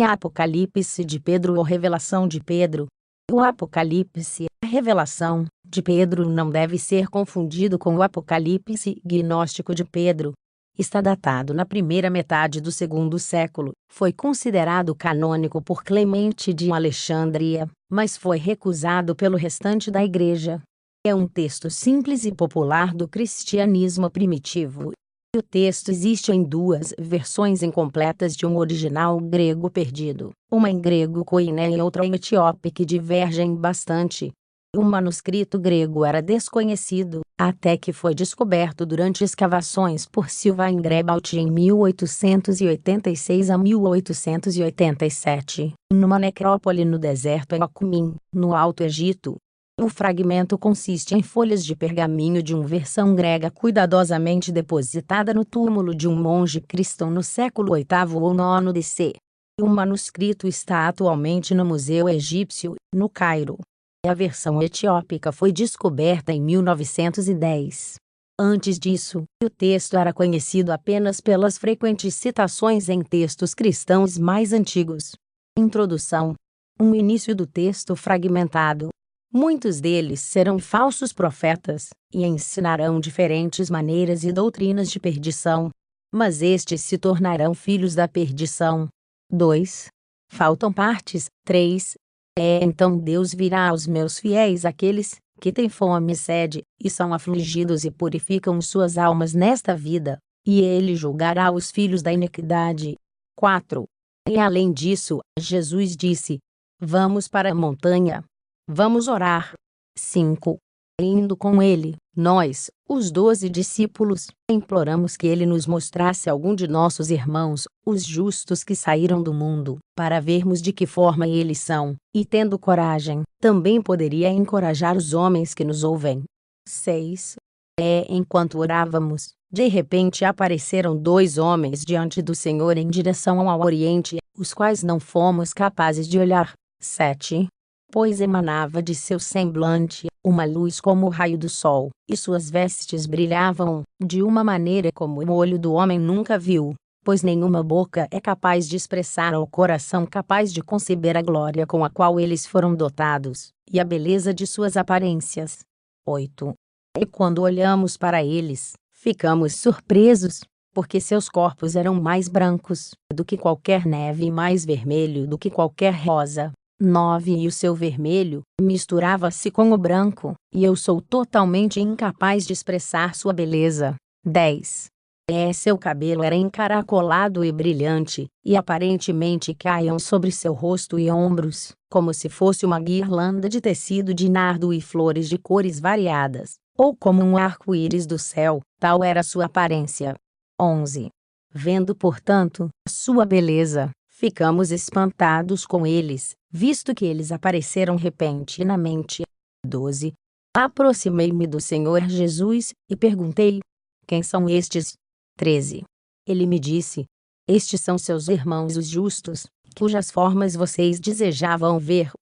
Apocalipse de Pedro ou Revelação de Pedro. O Apocalipse, a Revelação, de Pedro não deve ser confundido com o Apocalipse gnóstico de Pedro. Está datado na primeira metade do segundo século, foi considerado canônico por Clemente de Alexandria, mas foi recusado pelo restante da Igreja. É um texto simples e popular do cristianismo primitivo. O texto existe em duas versões incompletas de um original grego perdido, uma em grego koiné e outra em etíope que divergem bastante. O manuscrito grego era desconhecido, até que foi descoberto durante escavações por Sylvain Grebalt em 1886 a 1887, numa necrópole no deserto em Ocumim, no Alto Egito. O fragmento consiste em folhas de pergaminho de uma versão grega cuidadosamente depositada no túmulo de um monge cristão no século VIII ou IX d.C. O manuscrito está atualmente no Museu Egípcio, no Cairo. A versão etiópica foi descoberta em 1910. Antes disso, o texto era conhecido apenas pelas frequentes citações em textos cristãos mais antigos. Introdução. Um início do texto fragmentado. Muitos deles serão falsos profetas, e ensinarão diferentes maneiras e doutrinas de perdição. Mas estes se tornarão filhos da perdição. 2. Faltam partes. 3. Então Deus virá aos meus fiéis, aqueles que têm fome e sede, e são afligidos e purificam suas almas nesta vida, e ele julgará os filhos da iniquidade. 4. E além disso, Jesus disse: vamos para a montanha. Vamos orar. 5. Indo com ele, nós, os 12 discípulos, imploramos que ele nos mostrasse algum de nossos irmãos, os justos que saíram do mundo, para vermos de que forma eles são, e tendo coragem, também poderia encorajar os homens que nos ouvem. 6. Enquanto orávamos, de repente apareceram 2 homens diante do Senhor em direção ao Oriente, os quais não fomos capazes de olhar. 7. Pois emanava de seu semblante uma luz como o raio do sol, e suas vestes brilhavam, de uma maneira como o olho do homem nunca viu, pois nenhuma boca é capaz de expressar ao coração capaz de conceber a glória com a qual eles foram dotados, e a beleza de suas aparências. 8. E quando olhamos para eles, ficamos surpresos, porque seus corpos eram mais brancos do que qualquer neve e mais vermelho do que qualquer rosa. 9. E o seu vermelho misturava-se com o branco, e eu sou totalmente incapaz de expressar sua beleza. 10. Seu cabelo era encaracolado e brilhante, e aparentemente caíam sobre seu rosto e ombros, como se fosse uma guirlanda de tecido de nardo e flores de cores variadas, ou como um arco-íris do céu, tal era sua aparência. 11. Vendo, portanto, sua beleza, ficamos espantados com eles, visto que eles apareceram repentinamente. 12. Aproximei-me do Senhor Jesus, e perguntei: quem são estes? 13. Ele me disse: estes são seus irmãos os justos, cujas formas vocês desejavam ver.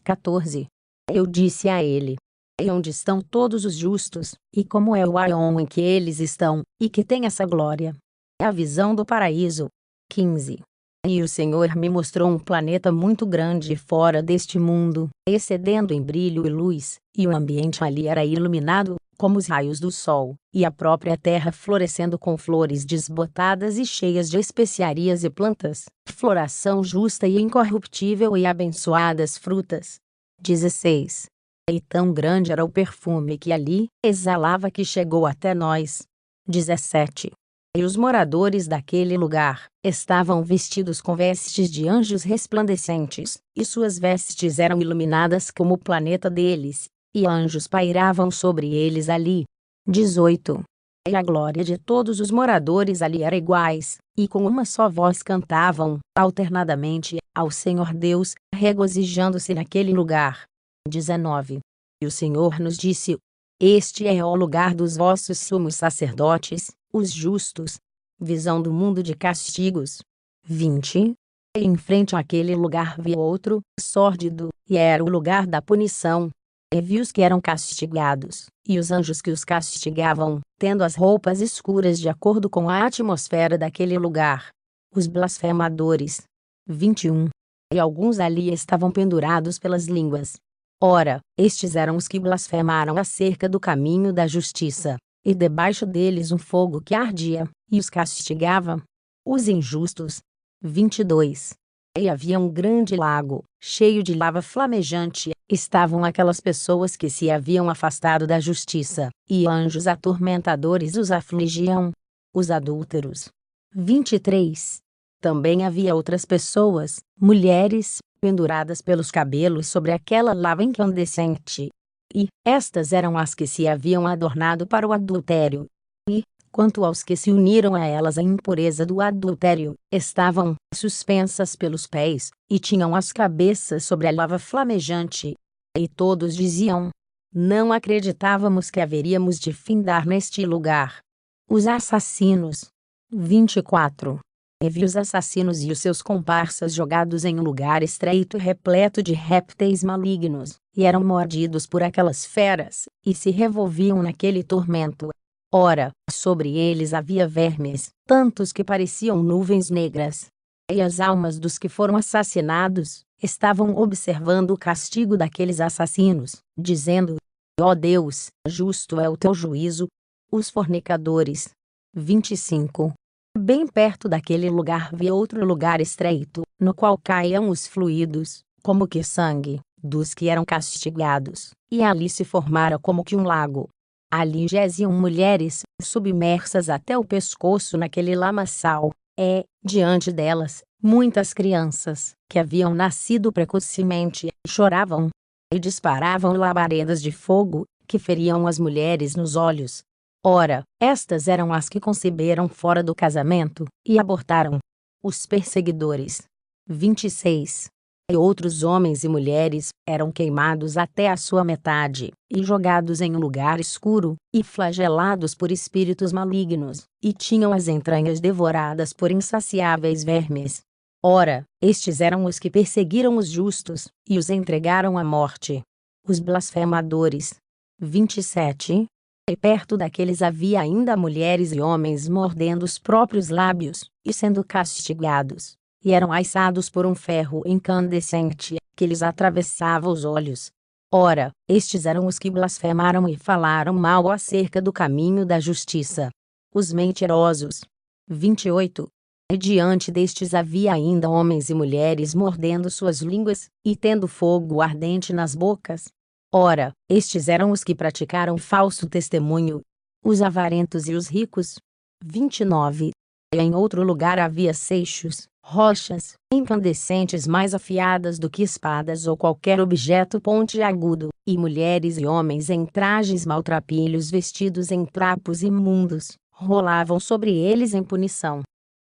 14. Eu disse a ele: e onde estão todos os justos, e como é o aion em que eles estão, e que tem essa glória? A visão do paraíso. 15. E o Senhor me mostrou um planeta muito grande fora deste mundo, excedendo em brilho e luz, e o ambiente ali era iluminado, como os raios do sol, e a própria terra florescendo com flores desbotadas e cheias de especiarias e plantas, floração justa e incorruptível e abençoadas frutas. 16. E tão grande era o perfume que ali exalava que chegou até nós. 17. E os moradores daquele lugar estavam vestidos com vestes de anjos resplandecentes, e suas vestes eram iluminadas como o planeta deles, e anjos pairavam sobre eles ali. 18. E a glória de todos os moradores ali era iguais, e com uma só voz cantavam, alternadamente, ao Senhor Deus, regozijando-se naquele lugar. 19. E o Senhor nos disse: este é o lugar dos vossos sumos sacerdotes, os justos. Visão do mundo de castigos. 20. E em frente àquele lugar vi outro, sórdido, e era o lugar da punição. E vi os que eram castigados, e os anjos que os castigavam, tendo as roupas escuras de acordo com a atmosfera daquele lugar. Os blasfemadores. 21. E alguns ali estavam pendurados pelas línguas. Ora, estes eram os que blasfemaram acerca do caminho da justiça, e debaixo deles um fogo que ardia, e os castigava. Os injustos. 22. E havia um grande lago, cheio de lava flamejante, estavam aquelas pessoas que se haviam afastado da justiça, e anjos atormentadores os afligiam. Os adúlteros. 23. Também havia outras pessoas, mulheres, penduradas pelos cabelos sobre aquela lava incandescente. E estas eram as que se haviam adornado para o adultério. E, quanto aos que se uniram a elas a impureza do adultério, estavam suspensas pelos pés, e tinham as cabeças sobre a lava flamejante. E todos diziam: não acreditávamos que haveríamos de findar neste lugar. Os assassinos. 24. E vi os assassinos e os seus comparsas jogados em um lugar estreito repleto de répteis malignos, e eram mordidos por aquelas feras, e se revolviam naquele tormento. Ora, sobre eles havia vermes, tantos que pareciam nuvens negras. E as almas dos que foram assassinados estavam observando o castigo daqueles assassinos, dizendo: ó Deus, justo é o teu juízo. Os fornicadores. 25. Bem perto daquele lugar vi outro lugar estreito, no qual caíam os fluidos, como que sangue, dos que eram castigados, e ali se formara como que um lago. Ali jaziam mulheres, submersas até o pescoço naquele lamaçal, diante delas, muitas crianças, que haviam nascido precocemente, choravam, e disparavam labaredas de fogo, que feriam as mulheres nos olhos. Ora, estas eram as que conceberam fora do casamento, e abortaram. Os perseguidores. 26. E outros homens e mulheres eram queimados até a sua metade, e jogados em um lugar escuro, e flagelados por espíritos malignos, e tinham as entranhas devoradas por insaciáveis vermes. Ora, estes eram os que perseguiram os justos, e os entregaram à morte. Os blasfemadores. 27. E perto daqueles havia ainda mulheres e homens mordendo os próprios lábios, e sendo castigados, e eram aiçados por um ferro incandescente, que lhes atravessava os olhos. Ora, estes eram os que blasfemaram e falaram mal acerca do caminho da justiça. Os mentirosos. 28. E diante destes havia ainda homens e mulheres mordendo suas línguas, e tendo fogo ardente nas bocas. Ora, estes eram os que praticaram falso testemunho. Os avarentos e os ricos. 29. E em outro lugar havia seixos, rochas, incandescentes mais afiadas do que espadas ou qualquer objeto pontiagudo, e mulheres e homens em trajes maltrapilhos vestidos em trapos imundos, rolavam sobre eles em punição.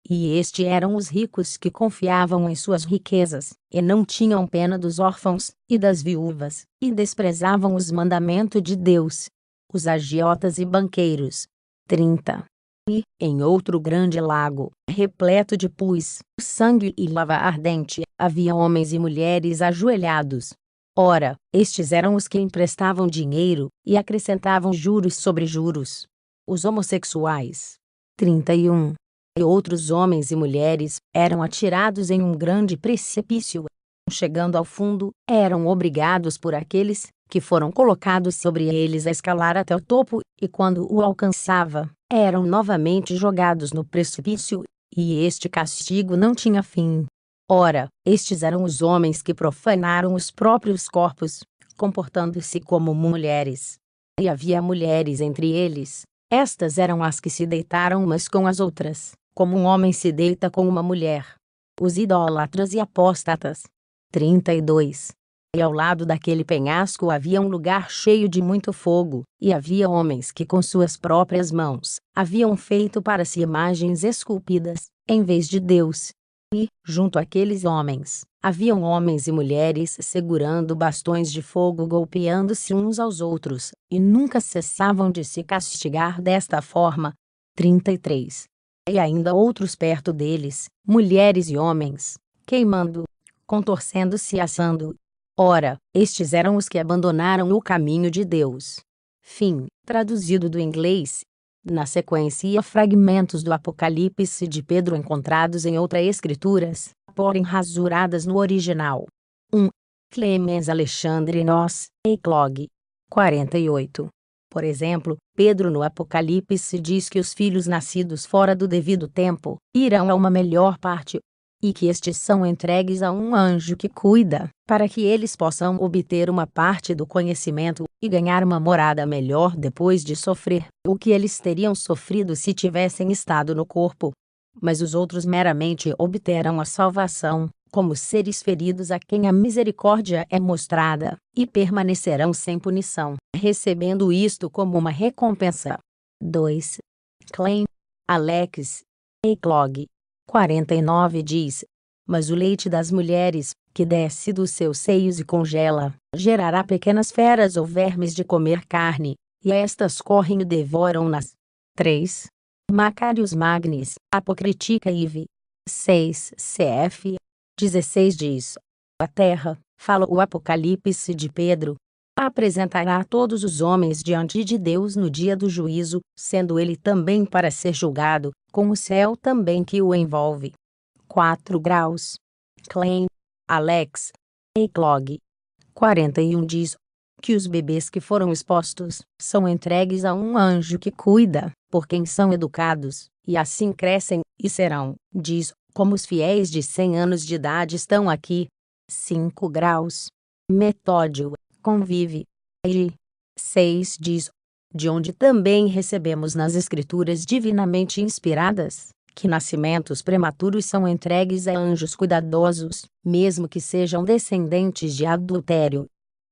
E estes eram os ricos que confiavam em suas riquezas, e não tinham pena dos órfãos, e das viúvas, e desprezavam os mandamentos de Deus. Os agiotas e banqueiros. 30. E, em outro grande lago, repleto de pus, sangue e lava ardente, havia homens e mulheres ajoelhados. Ora, estes eram os que emprestavam dinheiro, e acrescentavam juros sobre juros. Os homossexuais. 31. E outros homens e mulheres eram atirados em um grande precipício. Chegando ao fundo, eram obrigados por aqueles que foram colocados sobre eles a escalar até o topo, e quando o alcançava, eram novamente jogados no precipício, e este castigo não tinha fim. Ora, estes eram os homens que profanaram os próprios corpos, comportando-se como mulheres. E havia mulheres entre eles. Estas eram as que se deitaram umas com as outras, como um homem se deita com uma mulher. Os idólatras e apóstatas. 32. E ao lado daquele penhasco havia um lugar cheio de muito fogo, e havia homens que com suas próprias mãos haviam feito para si imagens esculpidas, em vez de Deus. E, junto àqueles homens, haviam homens e mulheres segurando bastões de fogo golpeando-se uns aos outros, e nunca cessavam de se castigar desta forma. 33. E ainda outros perto deles, mulheres e homens, queimando, contorcendo-se e assando. Ora, estes eram os que abandonaram o caminho de Deus. Fim, traduzido do inglês. Na sequência, fragmentos do Apocalipse de Pedro encontrados em outras escrituras, porém rasuradas no original. 1. Clemens Alexandre Noss, Eclog. 48. Por exemplo, Pedro no Apocalipse diz que os filhos nascidos fora do devido tempo irão a uma melhor parte, e que estes são entregues a um anjo que cuida, para que eles possam obter uma parte do conhecimento e ganhar uma morada melhor depois de sofrer o que eles teriam sofrido se tivessem estado no corpo. Mas os outros meramente obterão a salvação, como seres feridos a quem a misericórdia é mostrada, e permanecerão sem punição, recebendo isto como uma recompensa. 2. Klein, Alex, Eclog. 49 diz: mas o leite das mulheres, que desce dos seus seios e congela, gerará pequenas feras ou vermes de comer carne, e estas correm e devoram-nas. 3. Macarius Magnis, Apocritica IV. 6 cf. 16 diz: a terra, fala o Apocalipse de Pedro, apresentará todos os homens diante de Deus no dia do juízo, sendo ele também para ser julgado, com o céu também que o envolve. 4 graus. Klein, Alex, Eclog. 41 diz que os bebês que foram expostos são entregues a um anjo que cuida, por quem são educados, e assim crescem, e serão, diz, como os fiéis de 100 anos de idade estão aqui. 5 graus. Metódio, convive. E 6 diz, de onde também recebemos nas escrituras divinamente inspiradas, que nascimentos prematuros são entregues a anjos cuidadosos, mesmo que sejam descendentes de adultério,